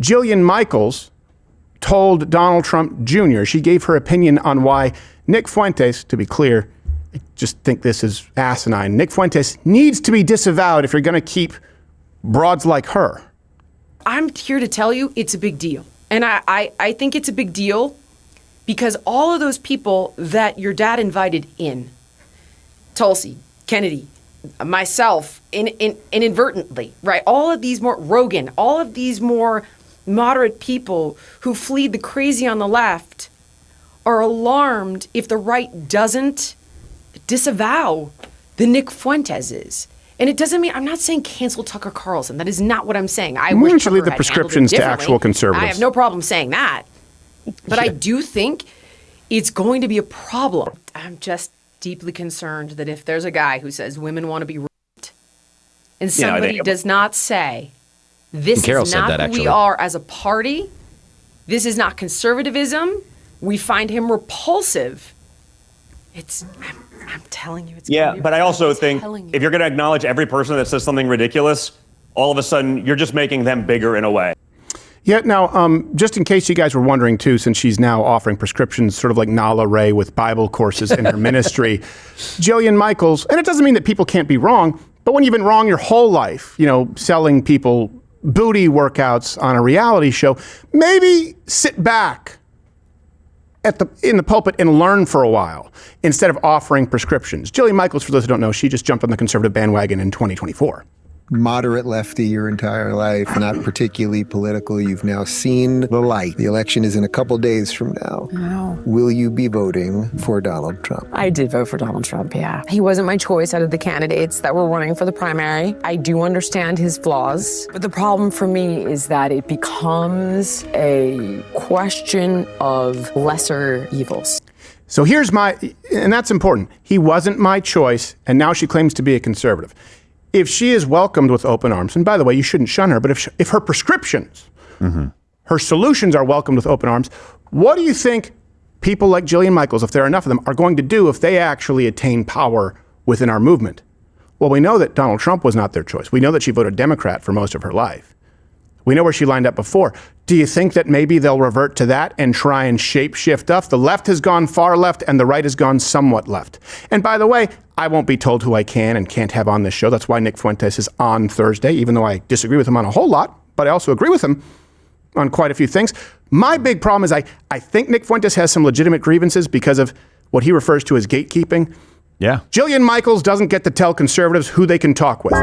Jillian Michaels told Donald Trump Jr., she gave her opinion on why Nick Fuentes, to be clear, I just think this is asinine, Nick Fuentes needs to be disavowed if you're going to keep broads like her. I'm here to tell you it's a big deal. And I think it's a big deal because all of those people that your dad invited in, Tulsi, Kennedy, myself, inadvertently, right? All of these more, Rogan, all of these more moderate people who fleed the crazy on the left are alarmed if the right doesn't disavow the Nick Fuenteses. And it doesn't mean, I'm not saying cancel Tucker Carlson. That is not what I'm saying. I wish Tucker should leave the prescriptions to actual conservatives. I have no problem saying that. But I do think it's going to be a problem. I'm just deeply concerned that if there's a guy who says women want to be raped, and somebody does not say, this is not who we are as a party, this is not conservatism, we find him repulsive. I'm telling you, it's yeah, but I also think if you're going to acknowledge every person that says something ridiculous, all of a sudden you're just making them bigger in a way. Yeah, now, just in case you guys were wondering, too, since she's now offering prescriptions, sort of like Nala Ray with Bible courses in her ministry, Jillian Michaels, and it doesn't mean that people can't be wrong, but when you've been wrong your whole life, you know, selling people booty workouts on a reality show, maybe sit back in the pulpit and learn for a while instead of offering prescriptions. Jillian Michaels, for those who don't know, she just jumped on the conservative bandwagon in 2024. Moderate lefty your entire life, not particularly political. You've now seen the light. The election is in a couple days from now. Wow. Will you be voting for Donald Trump? I did vote for Donald Trump, yeah. He wasn't my choice out of the candidates that were running for the primary. I do understand his flaws, but the problem for me is that it becomes a question of lesser evils. So here's and that's important. He wasn't my choice, and now she claims to be a conservative. If she is welcomed with open arms, and by the way, you shouldn't shun her, but if her prescriptions, her solutions are welcomed with open arms, what do you think people like Jillian Michaels, if there are enough of them, are going to do if they actually attain power within our movement? Well, we know that Donald Trump was not their choice. We know that she voted Democrat for most of her life. We know where she lined up before. Do you think that maybe they'll revert to that and try and shape shift up? The left has gone far left and the right has gone somewhat left. And by the way, I won't be told who I can and can't have on this show. That's why Nick Fuentes is on Thursday, even though I disagree with him on a whole lot, but I also agree with him on quite a few things. My big problem is I think Nick Fuentes has some legitimate grievances because of what he refers to as gatekeeping. Yeah. Jillian Michaels doesn't get to tell conservatives who they can talk with.